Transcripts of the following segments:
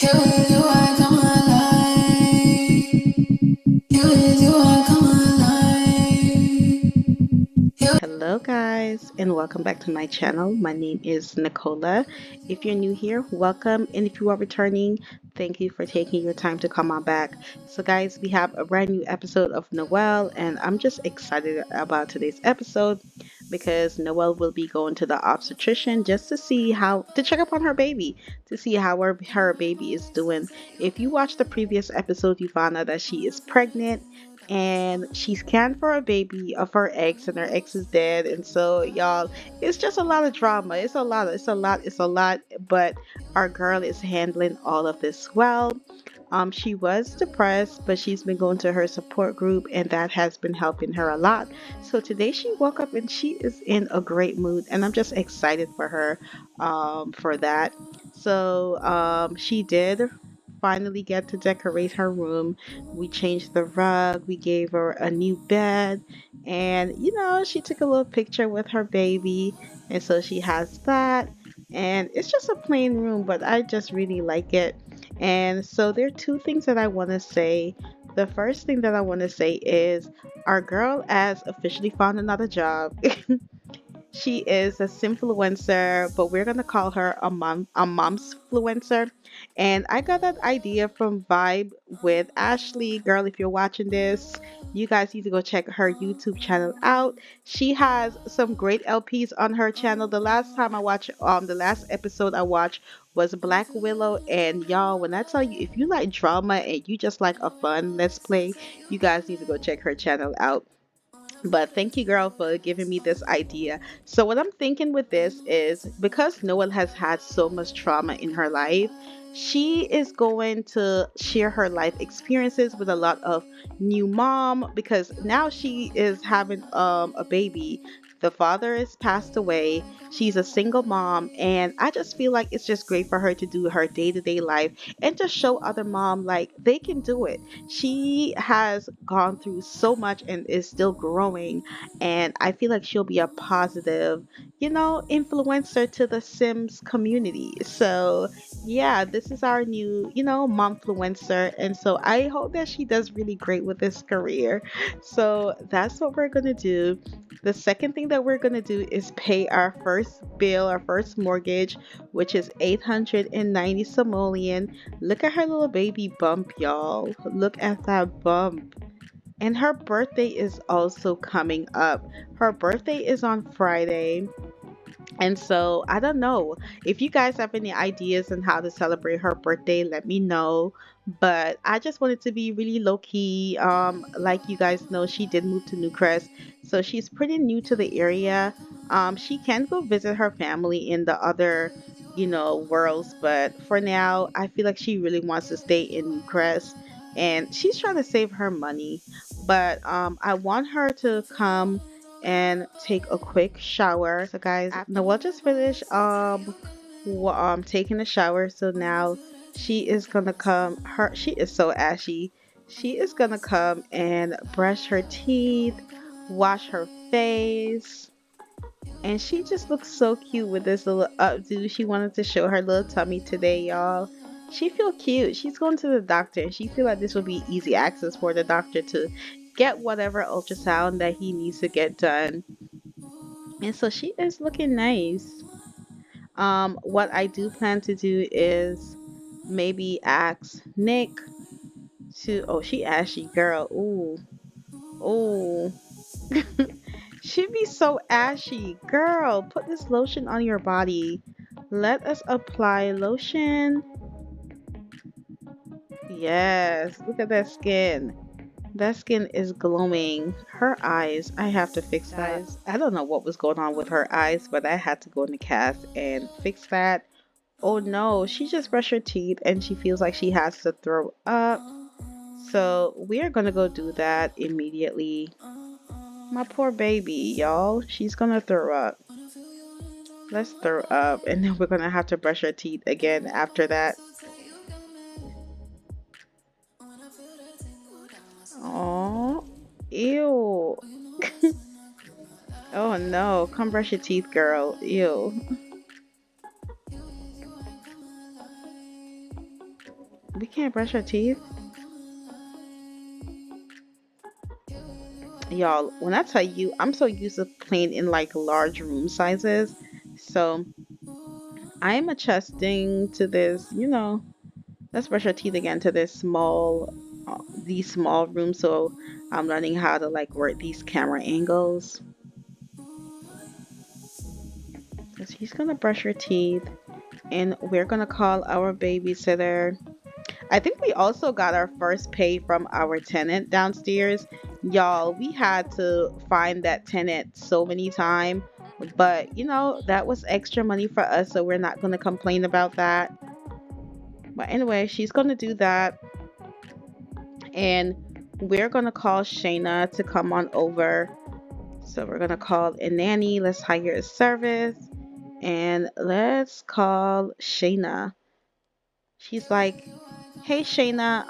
You is you I come alive. You is you I come alive. Hello, guys, and welcome back to my channel. My name is Nicola. If you're new here, welcome, and if you are returning, thank you for taking your time to come on back. So, guys, we have a brand new episode of Noelle, and I'm just excited about today's episode because Noelle will be going to the obstetrician just to see to check up on her baby, to see how her baby is doing. If you watched the previous episode, you found out that she is pregnant and she scanned for a baby of her ex, and her ex is dead. And so, y'all, it's just a lot of drama. It's a lot, but our girl is handling all of this well. She was depressed, but she's been going to her support group, and that has been helping her a lot. So today she woke up and she is in a great mood, and I'm just excited for her, for that. So she did finally get to decorate her room. We changed the rug, we gave her a new bed, and she took a little picture with her baby, and so she has that. And it's just a plain room, but I just really like it. And so there are two things that I want to say. The first thing that I want to say is our girl has officially found another job. She is a simfluencer, but we're gonna call her a mom's fluencer. And I got that idea from Vibe with Ashley. Girl, if you're watching this, you guys need to go check her YouTube channel out. She has some great LPs on her channel. The last episode I watched was Black Willow. And y'all, when I tell you, if you like drama and you just like a fun let's play, you guys need to go check her channel out. But thank you, girl, for giving me this idea. So, what I'm thinking with this is because Noelle has had so much trauma in her life, she is going to share her life experiences with a lot of new mom because now she is having a baby. The father has passed away. She's a single mom, and I just feel like it's just great for her to do her day to day life and just show other mom like they can do it. She has gone through so much and is still growing, and I feel like she'll be a positive, influencer to the Sims community. So yeah, this is our new, mom influencer, and so I hope that she does really great with this career. So that's what we're gonna do. The second thing that we're gonna do is pay our first bill, our first mortgage, which is 890 simoleon. Look at her little baby bump, y'all. Look at that bump. And her birthday is also coming up. Her birthday is on Friday. And so I don't know if you guys have any ideas on how to celebrate her birthday, let me know. But I just wanted to be really low key. Like you guys know, she did move to Newcrest, so she's pretty new to the area. She can go visit her family in the other, worlds, but for now, I feel like she really wants to stay in Newcrest, and she's trying to save her money. But I want her to come and take a quick shower. So guys, Noelle just finished taking a shower. So now she is gonna come she is so ashy. She is gonna come and brush her teeth, wash her face. And she just looks so cute with this little updo. She wanted to show her little tummy today, y'all. She feel cute. She's going to the doctor, and she feel like this will be easy access for the doctor to get whatever ultrasound that he needs to get done. And so she is looking nice. What I do plan to do is maybe ask Nick to. Oh, she ashy girl. Ooh, ooh. She be so ashy. Girl, put this lotion on your body. Let us apply lotion. Yes, look at that skin. That skin is glowing. Her eyes, I have to fix that. I don't know what was going on with her eyes, but I had to go in the cast and fix that. Oh no, she just brushed her teeth and she feels like she has to throw up. So we are gonna go do that immediately. My poor baby, y'all. She's gonna throw up. Let's throw up, and then we're gonna have to brush our teeth again after that. Oh, ew. Oh no, come brush your teeth, girl. Ew. We can't brush our teeth. Y'all, when I tell you, I'm so used to playing in like large room sizes. So I'm adjusting to this, let's brush our teeth again to this these small rooms. So I'm learning how to like work these camera angles. So she's gonna brush her teeth and we're gonna call our babysitter. I think we also got our first pay from our tenant downstairs. Y'all, we had to find that tenant so many times, but that was extra money for us, so we're not going to complain about that. But anyway, she's going to do that, and we're going to call Shayna to come on over. So we're going to call a nanny. Let's hire a service, and let's call Shayna. She's like, "Hey Shayna,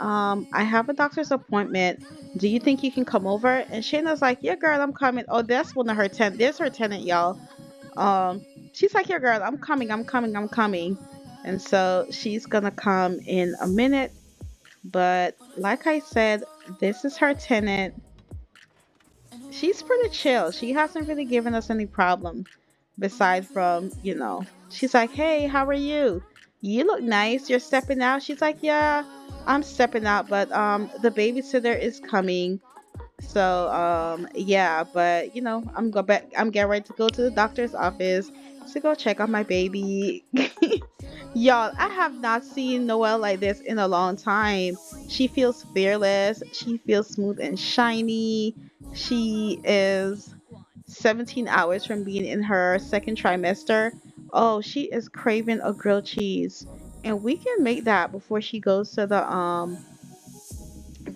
I have a doctor's appointment. Do you think you can come over?" And Shayna's like, "Yeah, girl, I'm coming." Oh, that's one of her tenant. There's her tenant, y'all. She's like, "Yeah, girl, I'm coming, I'm coming, I'm coming." And so she's gonna come in a minute. But like I said, this is her tenant. She's pretty chill. She hasn't really given us any problem besides from, she's like, "Hey, how are you? You look nice. You're stepping out." She's like, "Yeah, I'm stepping out, but the babysitter is coming." So yeah, but I'm getting ready to go to the doctor's office to go check on my baby. Y'all, I have not seen Noelle like this in a long time. She feels fearless. She feels smooth and shiny. She is 17 hours from being in her second trimester. Oh, she is craving a grilled cheese. And we can make that before she goes to the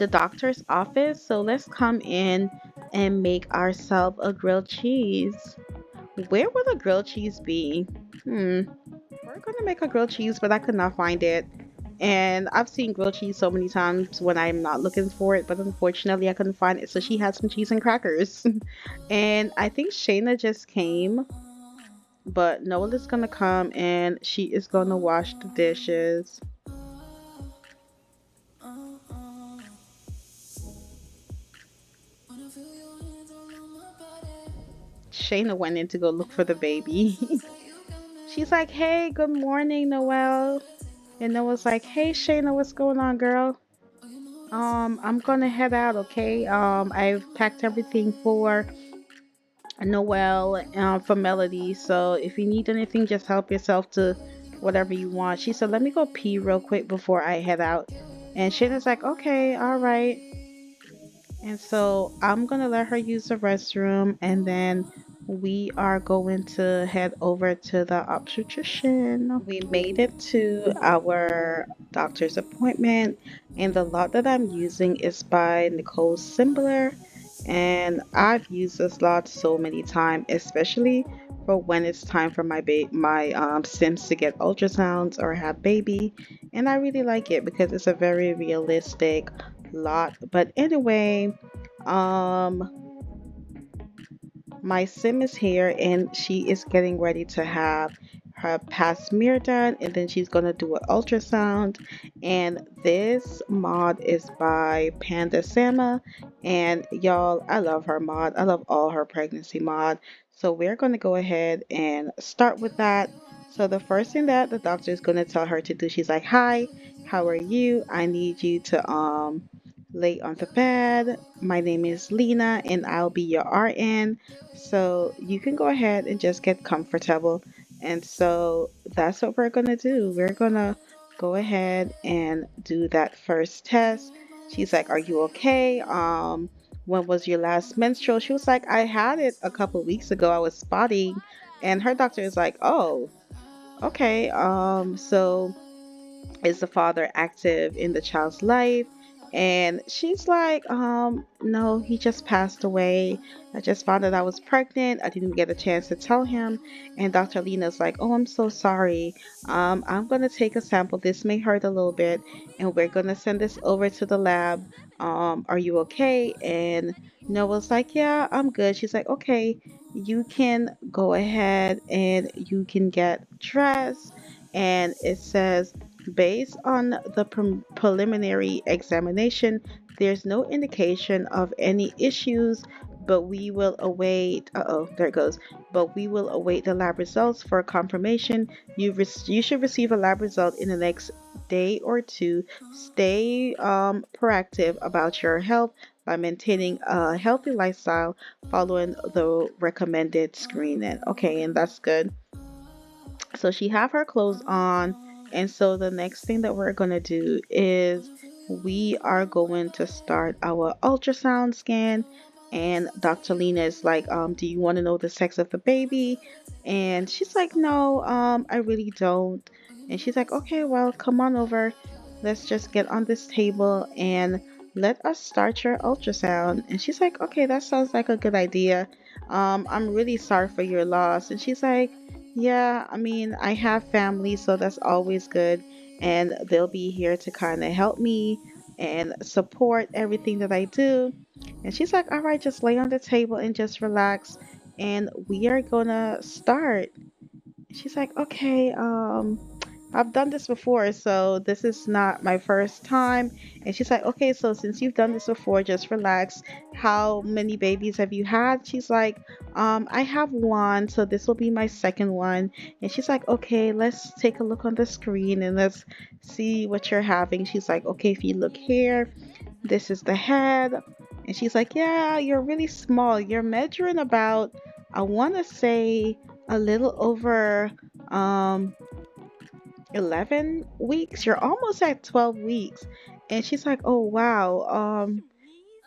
doctor's office. So let's come in and make ourselves a grilled cheese. Where will the grilled cheese be? Hmm. We're gonna make a grilled cheese, but I could not find it. And I've seen grilled cheese so many times when I'm not looking for it, but unfortunately I couldn't find it. So she had some cheese and crackers. And I think Shayna just came, but Noel is gonna come and she is gonna wash the dishes. Shayna went in to go look for the baby. She's like, "Hey, good morning, Noelle." And Noel's like, "Hey, Shayna, what's going on, girl? I'm gonna head out, okay? I've packed everything for Noelle, for Melody. So if you need anything, just help yourself to whatever you want." She said, "Let me go pee real quick before I head out." And Shayna's like, "Okay, all right." And so I'm gonna let her use the restroom, and then we are going to head over to the obstetrician. We made it to our doctor's appointment, and the lot that I'm using is by Nicole Simbler. And I've used this lot so many times, especially for when it's time for my Sims to get ultrasounds or have baby. And I really like it because it's a very realistic lot. But anyway, um, my sim is here and she is getting ready to have her pap smear done, and then she's gonna do an ultrasound. And this mod is by PandaSama, and y'all, I love her mod. I love all her pregnancy mod. So we're gonna go ahead and start with that. So the first thing that the doctor is gonna tell her to do, she's like, "Hi, how are you? I need you to lay on the bed. My name is Lena and I'll be your RN. So you can go ahead and just get comfortable." And so that's what we're gonna do. We're gonna go ahead and do that first test. She's like, "Are you okay? When was your last menstrual?" She was like, "I had it a couple weeks ago. I was spotting." And her doctor is like, "Oh, okay. So is the father active in the child's life?" And she's like, "No, he just passed away. I just found out I was pregnant. I didn't get a chance to tell him." And Dr. Lena's like, "Oh, I'm so sorry. I'm going to take a sample. This may hurt a little bit, and we're going to send this over to the lab. Are you okay?" And Noah's like, "Yeah, I'm good." She's like, "Okay, you can go ahead and you can get dressed." And it says, Based on the preliminary examination, there's no indication of any issues, but we will await. Uh-oh, there it goes. But we will await the lab results for confirmation. You should receive a lab result in the next day or two. Stay proactive about your health by maintaining a healthy lifestyle, following the recommended screening. Okay, and that's good. So she have her clothes on, and so the next thing that we're going to do is we are going to start our ultrasound scan. And Dr. Lena is like, do you want to know the sex of the baby? And she's like, no, I really don't. And she's like, okay, well, come on over. Let's just get on this table and let us start your ultrasound. And she's like, okay, that sounds like a good idea. I'm really sorry for your loss. And she's like, yeah, I mean, I have family, so that's always good. And they'll be here to kind of help me and support everything that I do. And she's like, all right, just lay on the table and just relax. And we are gonna start. She's like, okay, I've done this before, so this is not my first time. And she's like, okay, so since you've done this before, just relax. How many babies have you had? She's like, I have one, so this will be my second one. And she's like, okay, let's take a look on the screen and let's see what you're having. She's like, okay, if you look here, this is the head. And she's like, yeah, you're really small. You're measuring about, I want to say, a little over, um, 11 weeks. You're almost at 12 weeks. And she's like, oh, wow.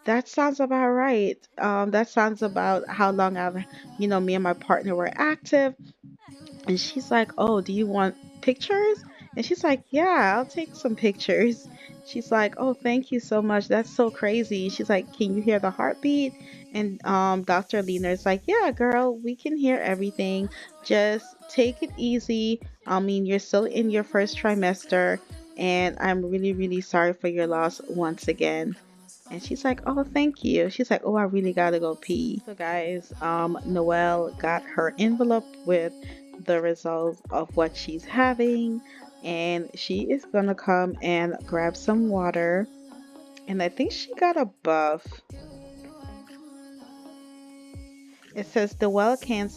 That sounds about right. That sounds about how long me and my partner were active. And she's like, oh, do you want pictures? And she's like, yeah, I'll take some pictures. She's like, oh, thank you so much. That's so crazy. She's like, can you hear the heartbeat? And Dr. Lena is like, yeah, girl, we can hear everything. Just take it easy. I mean, you're still in your first trimester, and I'm really, really sorry for your loss once again. And she's like, oh, thank you. She's like, oh, I really gotta go pee. So guys, Noelle got her envelope with the results of what she's having, and she is gonna come and grab some water. And I think she got a buff. It says Noelle can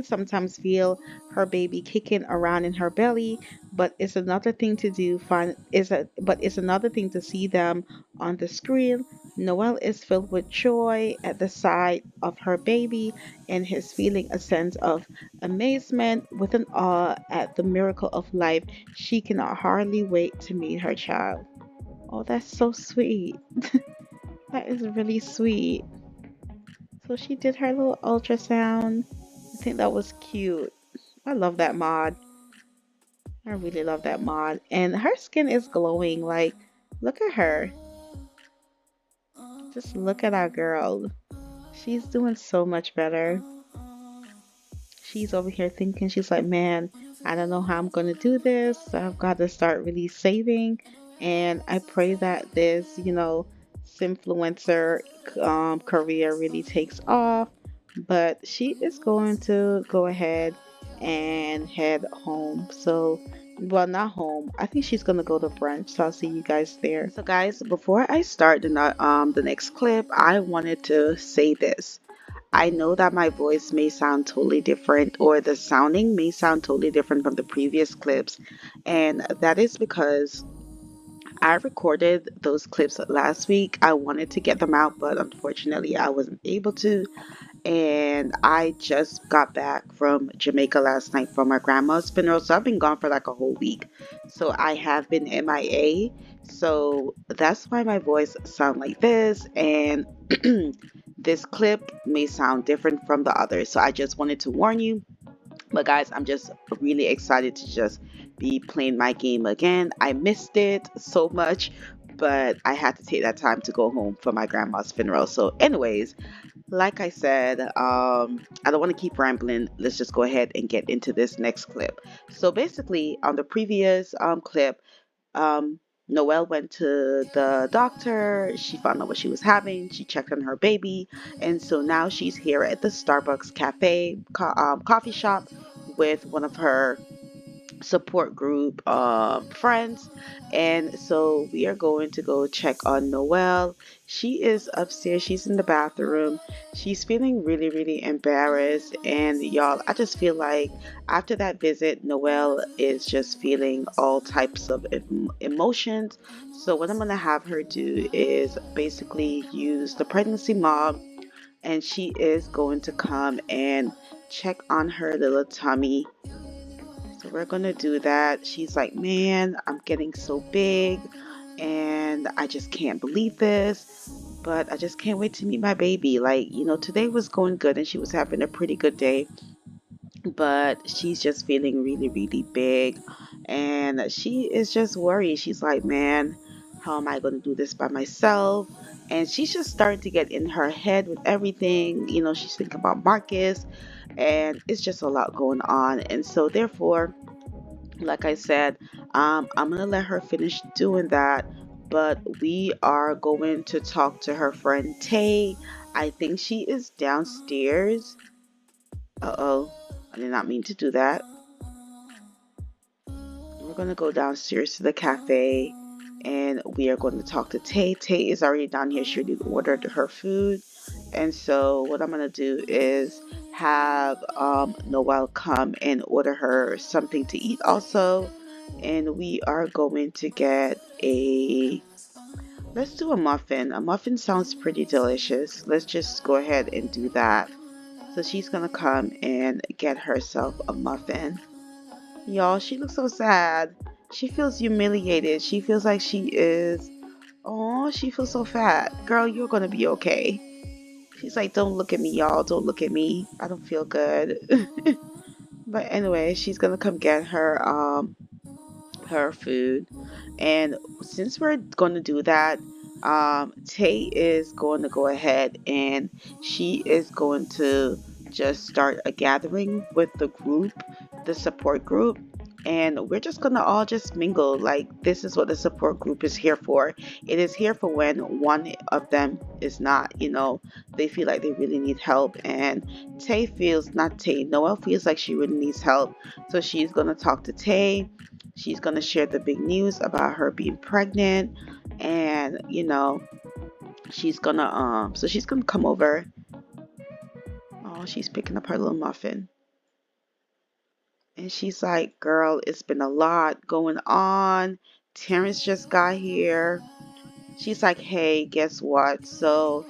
sometimes feel her baby kicking around in her belly, but it's another thing to do find is a but it's another thing to see them on the screen. Noelle is filled with joy at the sight of her baby and is feeling a sense of amazement with an awe at the miracle of life. She cannot hardly wait to meet her child. Oh, that's so sweet. That is really sweet. So she did her little ultrasound. I think that was cute. I love that mod. I really love that mod. And her skin is glowing. Like, look at her. Just look at our girl. She's doing so much better. She's over here thinking, she's like, man, I don't know how I'm going to do this. I've got to start really saving. And I pray that this, influencer career really takes off. But she is going to go ahead and head home. So, well, not home. I think she's going to go to brunch. So I'll see you guys there. So, guys, before I start the next clip, I wanted to say this. I know that my voice may sound totally different, or the sounding may sound totally different from the previous clips, and that is because I recorded those clips last week. I wanted to get them out, but unfortunately, I wasn't able to. And I just got back from Jamaica last night for my grandma's funeral, so I've been gone for like a whole week. So I have been MIA. So that's why my voice sound like this, and this clip may sound different from the others. So I just wanted to warn you. But guys, I'm just really excited to just be playing my game again. I missed it so much, but I had to take that time to go home for my grandma's funeral. So anyways, like I said, I don't want to keep rambling. Let's just go ahead and get into this next clip. So basically, on the previous clip, um, Noelle went to the doctor. She found out what she was having. She checked on her baby, and so now she's here at the Starbucks cafe, coffee shop, with one of her support group friends, and so we are going to go check on Noelle. She is upstairs, she's in the bathroom, she's feeling really really embarrassed, and y'all, I just feel like after that visit Noelle is just feeling all types of emotions. So what I'm going to have her do is basically use the pregnancy mom, and she is going to come and check on her little tummy. So we're gonna do that. She's like, man, I'm getting so big and I just can't believe this. But I just can't wait to meet my baby. Like, today was going good and she was having a pretty good day. But she's just feeling really, really big. And she is just worried. She's like, man, how am I going to do this by myself? And she's just starting to get in her head with everything. She's thinking about Marcus, and it's just a lot going on. And so, therefore, like I said, I'm gonna let her finish doing that, but we are going to talk to her friend Tay. I think she is downstairs. Uh-oh, I did not mean to do that. We're gonna go downstairs to the cafe and we are going to talk to Tay. Tay is already down here. She already ordered her food. And so what I'm gonna do is have Noelle come and order her something to eat also. And we are going to get let's do a muffin. A muffin sounds pretty delicious. Let's just go ahead and do that. So she's gonna come and get herself a muffin. Y'all, she looks so sad. She feels humiliated. She feels like she is, oh, she feels so fat. Girl, you're gonna be okay. She's like, don't look at me, y'all. Don't look at me. I don't feel good. But anyway, she's gonna come get her food. And since we're going to do that, Tay is going to go ahead and she is going to just start a gathering with the group, the support group. And we're just going to all just mingle. Like, this is what the support group is here for. It is here for when one of them is not, they feel like they really need help. And Tay feels, not Tay, Noelle feels like she really needs help. So she's going to talk to Tay. She's going to share the big news about her being pregnant, and she's going to so she's going to come over. Oh, she's picking up her little muffin. And she's like, "Girl, it's been a lot going on. Terrence just got here." She's like, "Hey, guess what? So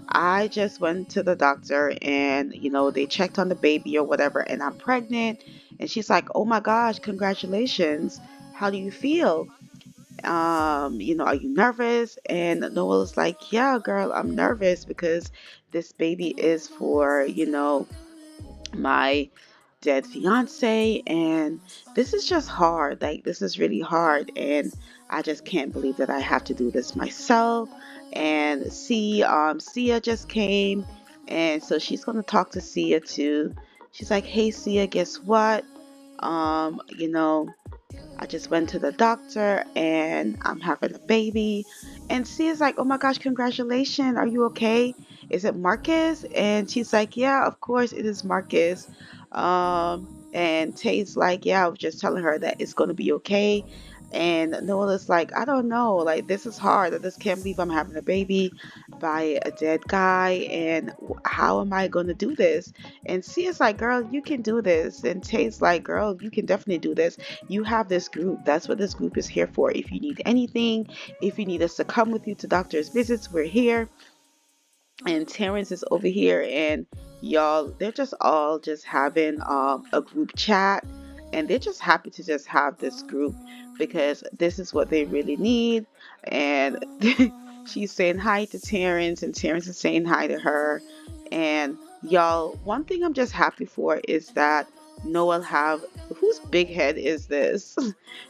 I just went to the doctor and, they checked on the baby or whatever, and I'm pregnant." And she's like, "Oh my gosh, congratulations. How do you feel? Are you nervous?" And Noel's like, "Yeah, girl, I'm nervous because this baby is for, my dead fiance, and this is just hard. Like, this is really hard, and I just can't believe that I have to do this myself." And Sia just came, and so she's gonna talk to Sia too. She's like, "Hey Sia, guess what? Um, you know, I just went to the doctor and I'm having a baby." And Sia's like, "Oh my gosh, congratulations. Are you okay? Is it Marcus?" And she's like, "Yeah, of course it is Marcus." And Tay's like, "Yeah, I was just telling her that it's going to be okay." And Noah's like, "I don't know. Like, this is hard. I just can't believe I'm having a baby by a dead guy. And how am I going to do this?" And Sia's like, "Girl, you can do this." And Tay's like, "Girl, you can definitely do this. You have this group. That's what this group is here for. If you need anything, if you need us to come with you to doctor's visits, we're here." And Terrence is over here, and y'all, they're just all just having a group chat, and they're just happy to just have this group because this is what they really need. And she's saying hi to Terrence, and Terrence is saying hi to her. And y'all, one thing I'm just happy for is that Noelle have, whose big head is this?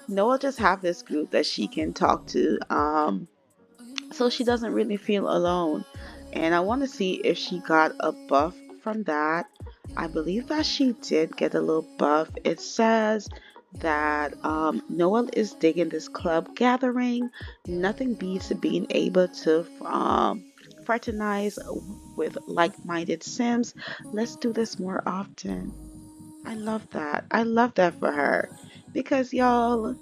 Noelle just have this group that she can talk to. So she doesn't really feel alone. And I want to see if she got a buff from that. I believe that she did get a little buff. It says that Noelle is digging this club gathering. Nothing beats being able to fraternize with like-minded Sims. Let's do this more often. I love that. I love that for her. Because y'all,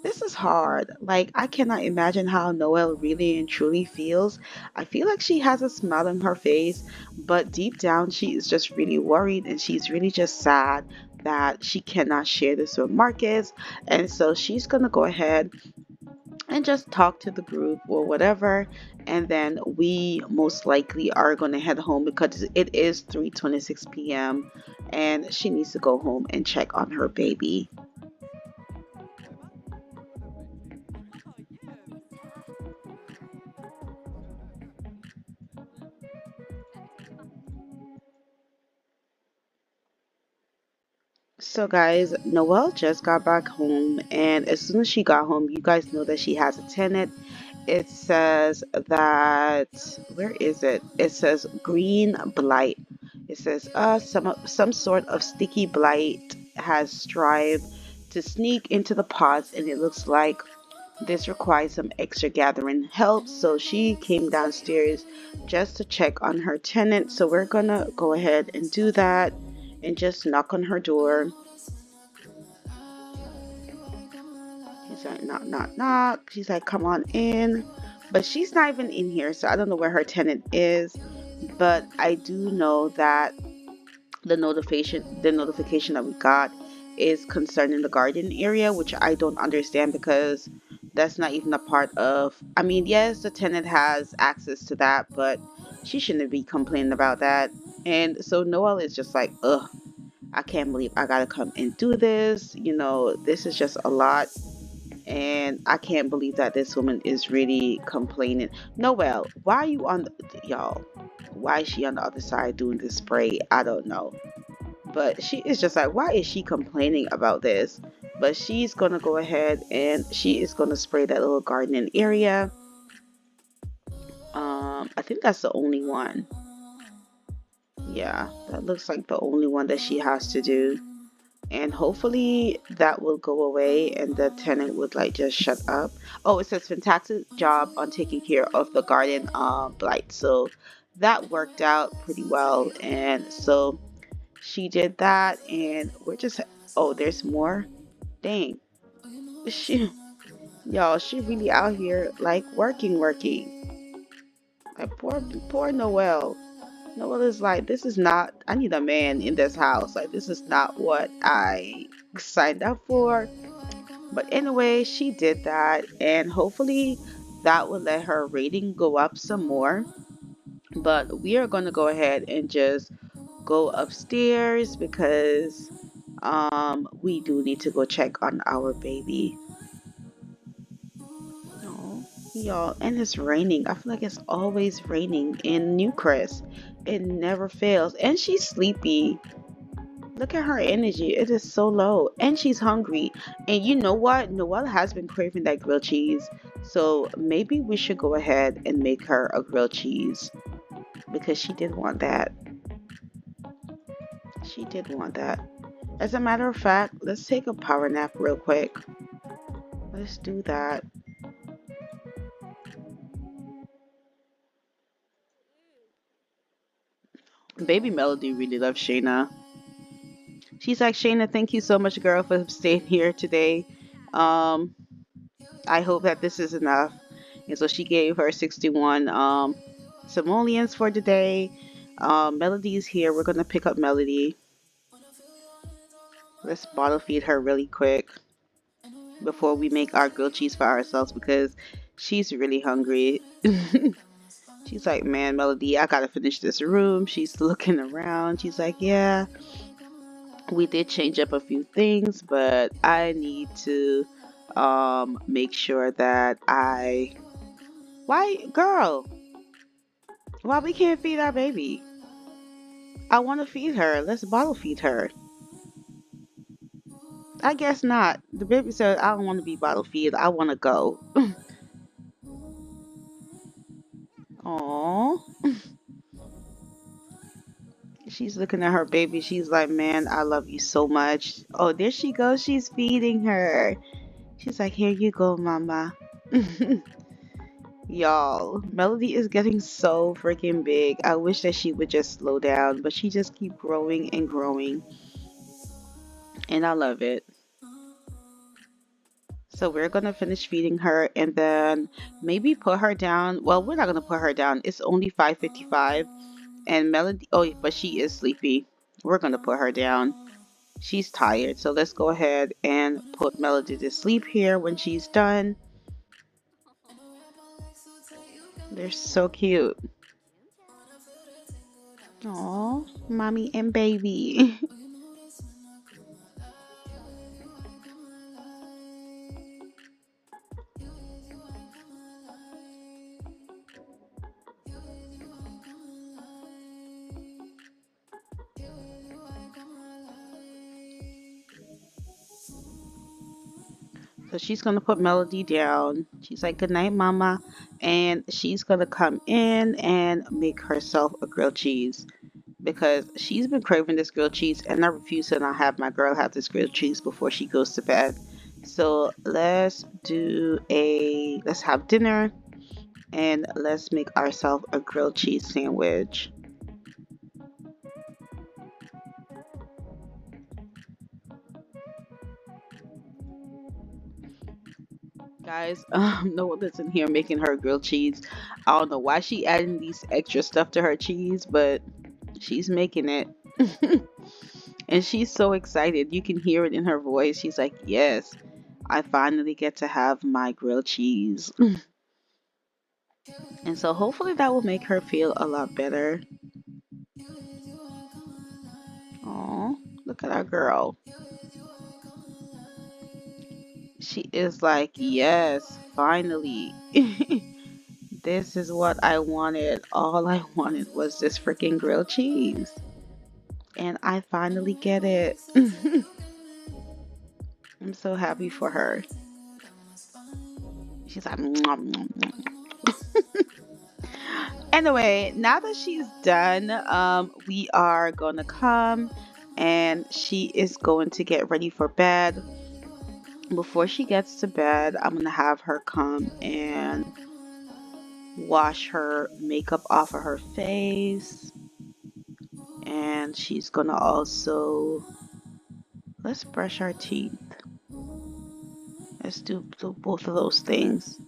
this is hard. Like, I cannot imagine how Noelle really and truly feels. I feel like she has a smile on her face, but deep down, she is just really worried and she's really just sad that she cannot share this with Marcus. And so she's gonna go ahead and just talk to the group or whatever. And then we most likely are gonna head home because it is 3:26 p.m. and she needs to go home and check on her baby. So, guys, Noelle just got back home, and as soon as she got home, you guys know that she has a tenant. It says that, where is it? It says green blight. It says, some sort of sticky blight has strived to sneak into the pots, and it looks like this requires some extra gathering help. So she came downstairs just to check on her tenant. So we're gonna go ahead and do that and just knock on her door. She's like, knock, knock, knock. She's like, come on in. But she's not even in here, so I don't know where her tenant is. But I do know that the notification that we got is concerning the garden area, which I don't understand because that's not even a part of. I mean, yes, the tenant has access to that, but she shouldn't be complaining about that. And so Noelle is just like, ugh, I can't believe I gotta come and do this. This is just a lot. And I can't believe that this woman is really complaining. Noelle, why are you on y'all? Why is she on the other side doing this spray? I don't know. But she is just like, why is she complaining about this? But she's gonna go ahead and she is gonna spray that little gardening area. I think that's the only one. Yeah, that looks like the only one that she has to do. And hopefully that will go away and the tenant would like just shut up. Oh, it says fantastic job on taking care of the garden blight. So that worked out pretty well. And so she did that and we're just, oh, there's more. Dang. She y'all, she really out here like working. Like poor Noelle. Noelle is like, this is not, I need a man in this house. Like, this is not what I signed up for. But anyway, she did that, and hopefully that will let her rating go up some more. But we are going to go ahead and just go upstairs because we do need to go check on our baby. Oh, y'all, and it's raining. I feel like it's always raining in Newcrest. It never fails. And she's sleepy. Look at her energy. It is so low. And she's hungry. And you know what? Noelle has been craving that grilled cheese. So maybe we should go ahead and make her a grilled cheese. Because she did want that. She did want that. As a matter of fact, let's take a power nap real quick. Let's do that. Baby Melody really loves Shayna. She's like, Shayna, thank you so much, girl, for staying here today. Um, I hope that this is enough. And so she gave her 61 simoleons for today. Melody's here. We're gonna pick up Melody. Let's bottle feed her really quick before we make our grilled cheese for ourselves because she's really hungry. She's like, man, Melody, I gotta finish this room. She's looking around. She's like, yeah, we did change up a few things, but I need to make sure that why, girl, why we can't feed our baby? I want to feed her. Let's bottle feed her. I guess not. The baby said, I don't want to be bottle feed. I want to go. Aww. She's looking at her baby. She's like, man, I love you so much. Oh, there she goes. She's feeding her. She's like, here you go, mama. Y'all, Melody is getting so freaking big. I wish that she would just slow down, but she just keep growing and growing. And I love it. So we're gonna finish feeding her and then maybe put her down. Well, we're not gonna put her down. It's only 5:55 and Melody, oh, but she is sleepy. We're gonna put her down. She's tired. So let's go ahead and put Melody to sleep here when she's done. They're so cute. Oh, mommy and baby. So she's gonna put Melody down. She's like, "Good night, mama," and she's gonna come in and make herself a grilled cheese because she's been craving this grilled cheese, and I refuse to not have my girl have this grilled cheese before she goes to bed. So let's have dinner and let's make ourselves a grilled cheese sandwich. Guys, Noelle is in here making her grilled cheese. I don't know why she adding these extra stuff to her cheese, but she's making it. And she's so excited. You can hear it in her voice. She's like, "Yes, I finally get to have my grilled cheese." And so hopefully that will make her feel a lot better. Oh, look at our girl. She is like, "Yes, finally." This is what I wanted. All I wanted was this freaking grilled cheese. And I finally get it. I'm so happy for her. She's like, "Mwah, mwah, mwah." Anyway, now that she's done, we are gonna come and she is going to get ready for bed. Before she gets to bed, I'm gonna have her come and wash her makeup off of her face. And she's gonna also, let's brush our teeth. Let's do both of those things.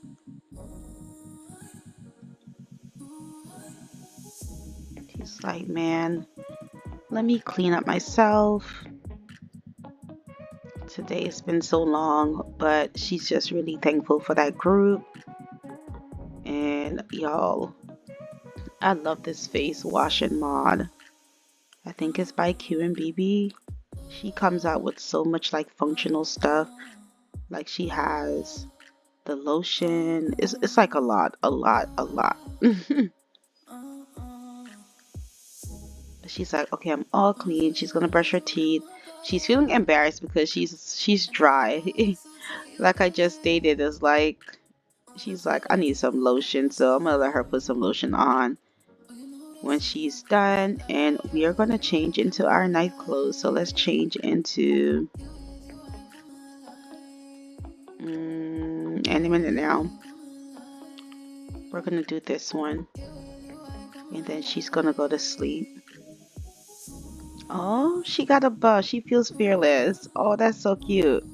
She's like, "Man, let me clean up myself. Today has been so long," but she's just really thankful for that group. And y'all, I love this face washing mod. I think it's by Q and BB. She comes out with so much like functional stuff. Like she has the lotion. It's like a lot. She's like, "Okay, I'm all clean." She's gonna brush her teeth. She's feeling embarrassed because she's dry. Like I just stated, is like she's like, "I need some lotion," so I'm gonna let her put some lotion on when she's done, and we are gonna change into our night clothes. So let's change into any minute now. We're gonna do this one, and then she's gonna go to sleep. Oh, she got a buzz. She feels fearless. Oh, that's so cute.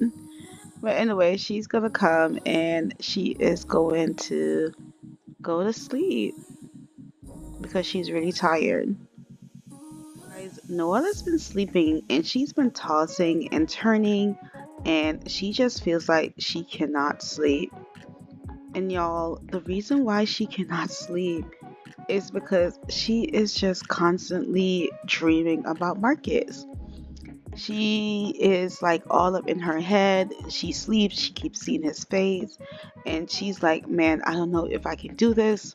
But anyway, she's gonna come and she is going to go to sleep because she's really tired. Guys, Noelle has been sleeping and she's been tossing and turning and she just feels like she cannot sleep. And y'all, the reason why she cannot sleep is because she is just constantly dreaming about Marcus. She is like all up in her head. She sleeps, she keeps seeing his face, and she's like, "Man, I don't know if I can do this."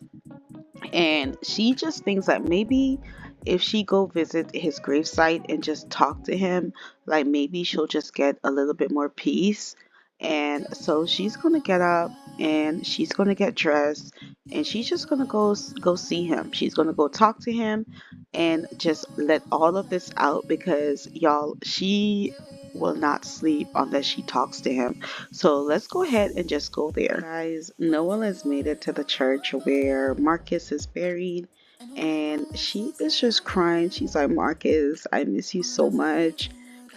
And she just thinks that maybe if she go visit his gravesite and just talk to him, like maybe she'll just get a little bit more peace. And so she's gonna get up and she's gonna get dressed and she's just gonna go see him. She's gonna go talk to him and just let all of this out because y'all, she will not sleep unless she talks to him. So let's go ahead and just go there. Guys, Noelle has made it to the church where Marcus is buried and she is just crying. She's like, "Marcus, I miss you so much."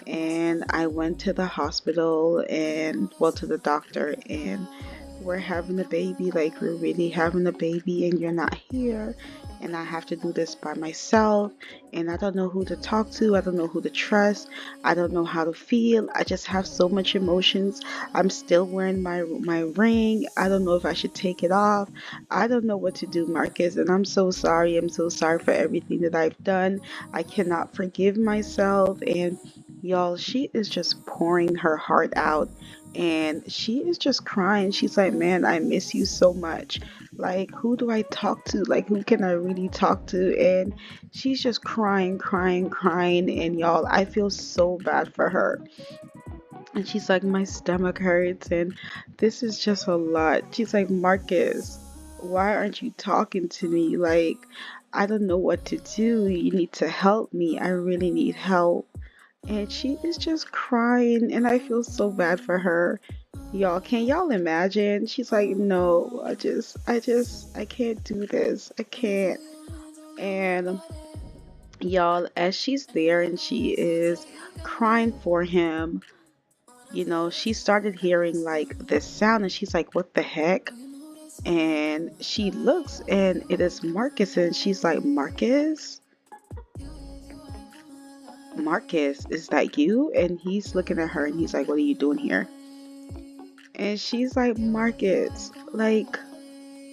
And I went to the hospital and, well, to the doctor, and we're having a baby. Like, we're really having a baby, and you're not here. And I have to do this by myself. And I don't know who to talk to. I don't know who to trust. I don't know how to feel. I just have so much emotions. I'm still wearing my ring. I don't know if I should take it off. I don't know what to do, Marcus. And I'm so sorry. I'm so sorry for everything that I've done. I cannot forgive myself. And y'all, she is just pouring her heart out, and she is just crying. She's like, man, I miss you so much. Like, who do I talk to? Like, who can I really talk to? And she's just crying, crying, crying. And y'all, I feel so bad for her. And she's like, my stomach hurts, and this is just a lot. She's like, Marcus, why aren't you talking to me? Like, I don't know what to do. You need to help me. I really need help. And she is just crying, and I feel so bad for her. Y'all, can y'all imagine? She's like, no, I can't do this. I can't. And y'all, as she's there and she is crying for him, she started hearing like this sound, and she's like, what the heck? And she looks, and it is Marcus, and she's like, Marcus? Marcus, is that you? And he's looking at her, and he's like, what are you doing here? And she's like, Marcus, like,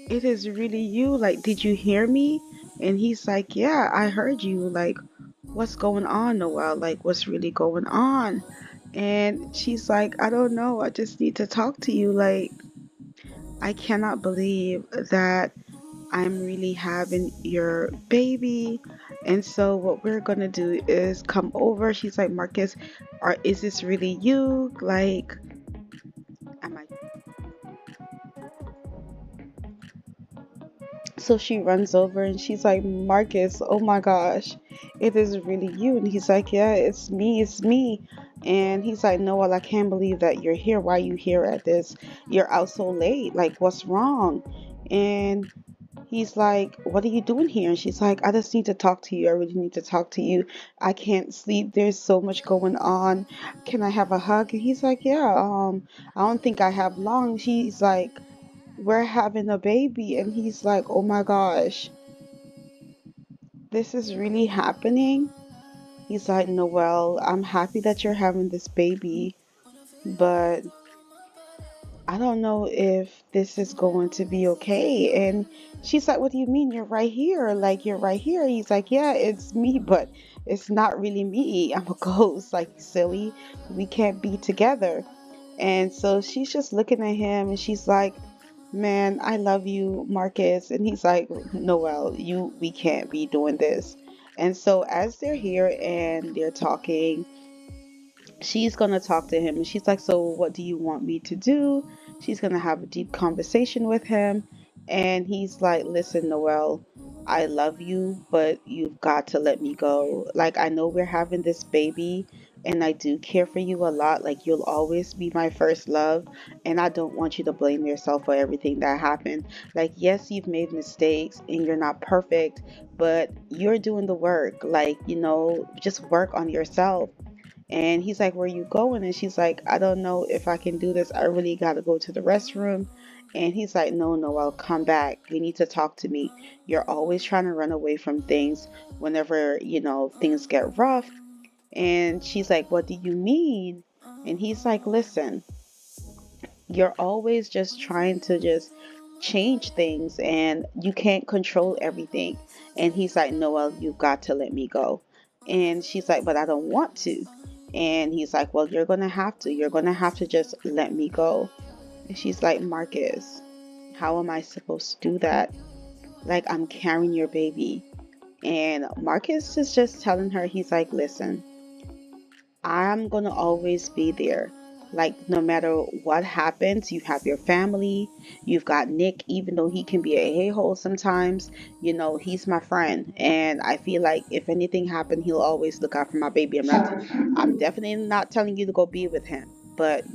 it is really you. Like, did you hear me? And he's like, yeah, I heard you. Like, what's going on, Noelle? Like, what's really going on? And she's like, I don't know. I just need to talk to you. Like, I cannot believe that I'm really having your baby. And so what we're gonna do is come over. She's like, Marcus, is this really you? Like, am I So she runs over, and she's like, Marcus, oh my gosh, it is really you. And he's like, yeah, it's me, it's me. And he's like, Noel, I can't believe that you're here. Why are you here at this? You're out so late. Like, what's wrong? And he's like, what are you doing here? And she's like, I just need to talk to you. I really need to talk to you. I can't sleep. There's so much going on. Can I have a hug? And he's like, yeah, I don't think I have long. She's like, we're having a baby. And he's like, oh my gosh, this is really happening. He's like, Noelle, I'm happy that you're having this baby, but I don't know if this is going to be okay. And she's like, what do you mean? You're right here. Like, you're right here. He's like, yeah, it's me, but it's not really me. I'm a ghost. Like, silly. We can't be together. And so she's just looking at him, and she's like, man, I love you, Marcus. And he's like, Noelle, we can't be doing this. And so as they're here and they're talking, she's going to talk to him, and she's like, so what do you want me to do? She's going to have a deep conversation with him, and he's like, listen, Noelle, I love you, but you've got to let me go. Like, I know we're having this baby, and I do care for you a lot. Like, you'll always be my first love, and I don't want you to blame yourself for everything that happened. Like, yes, you've made mistakes and you're not perfect, but you're doing the work. Like, just work on yourself. And he's like, where are you going? And she's like, I don't know if I can do this. I really got to go to the restroom. And he's like, no, no, I'll come back. You need to talk to me. You're always trying to run away from things whenever, things get rough. And she's like, what do you mean? And he's like, listen, you're always just trying to just change things, and you can't control everything. And he's like, Noelle, you've got to let me go. And she's like, but I don't want to. And he's like, well, you're going to have to. You're going to have to just let me go. And she's like, Marcus, how am I supposed to do that? Like, I'm carrying your baby. And Marcus is just telling her, he's like, listen, I'm going to always be there. Like, no matter what happens, you have your family, you've got Nick, even though he can be a a-hole sometimes, he's my friend. And I feel like if anything happened, he'll always look out for my baby. I'm definitely not telling you to go be with him, but,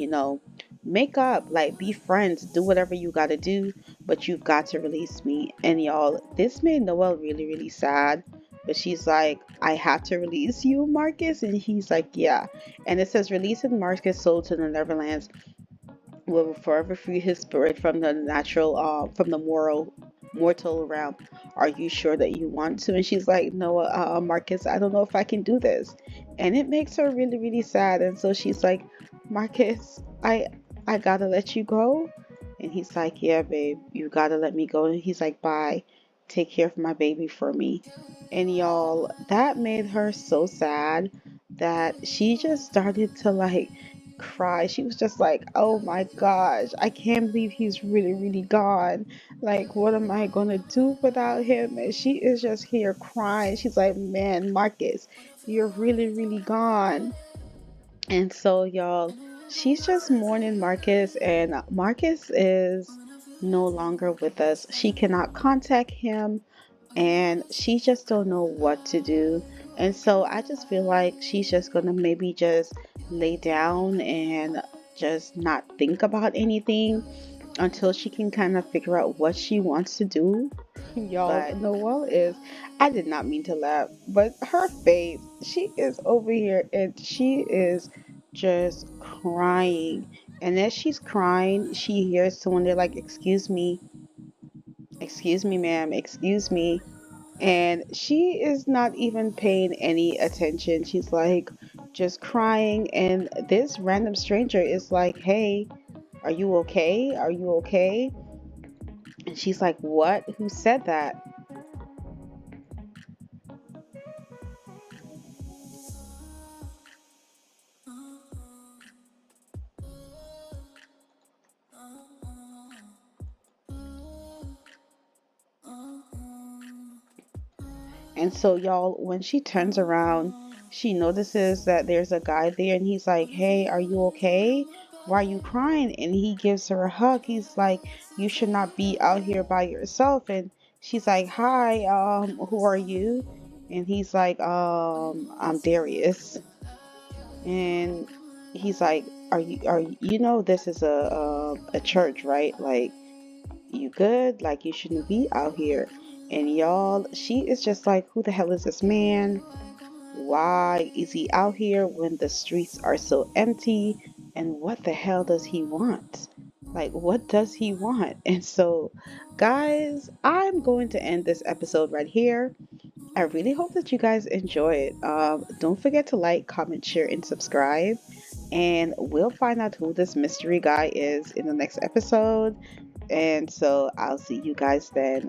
make up, like, be friends, do whatever you got to do, but you've got to release me. And y'all, this made Noelle really, really sad. but she's like, I have to release you, Marcus. And he's like, yeah. And it says, releasing Marcus' soul to the Neverlands will forever free his spirit from the natural, from the mortal realm. Are you sure that you want to? And she's like, no, Marcus, I don't know if I can do this. And it makes her really, really sad. And so she's like, Marcus, I gotta let you go. And he's like, yeah, babe, you gotta let me go. And he's like, bye. Take care of my baby for me. And y'all, that made her so sad that she just started to like cry. She was just like, oh my gosh, I can't believe he's really, really gone. Like, what am I gonna do without him? And she is just here crying. She's like, man, Marcus, you're really, really gone. And so, y'all, she's just mourning Marcus, and Marcus is no longer with us. She cannot contact him, and she just don't know what to do. And so I just feel like she's just gonna maybe just lay down and just not think about anything until she can kind of figure out what she wants to do. Y'all, But Noelle is, I did not mean to laugh, but her face, she is over here and she is just crying. And as she's crying, she hears someone, they're like, excuse me, ma'am, excuse me. And she is not even paying any attention. She's like just crying. And this random stranger is like, hey, are you okay? Are you okay? And she's like, what? Who said that? And so, y'all, when she turns around, she notices that there's a guy there and he's like, hey, are you okay? Why are you crying? And he gives her a hug. He's like, you should not be out here by yourself. And she's like, hi, who are you? And he's like, I'm Darius. And he's like, you know, this is a church, right? Like, you good? Like, you shouldn't be out here. And y'all, she is just like, who the hell is this man? Why is he out here when the streets are so empty? And what the hell does he want? Like, what does he want? And so, guys, I'm going to end this episode right here. I really hope that you guys enjoy it. Don't forget to like, comment, share, and subscribe. And we'll find out who this mystery guy is in the next episode. And so I'll see you guys then.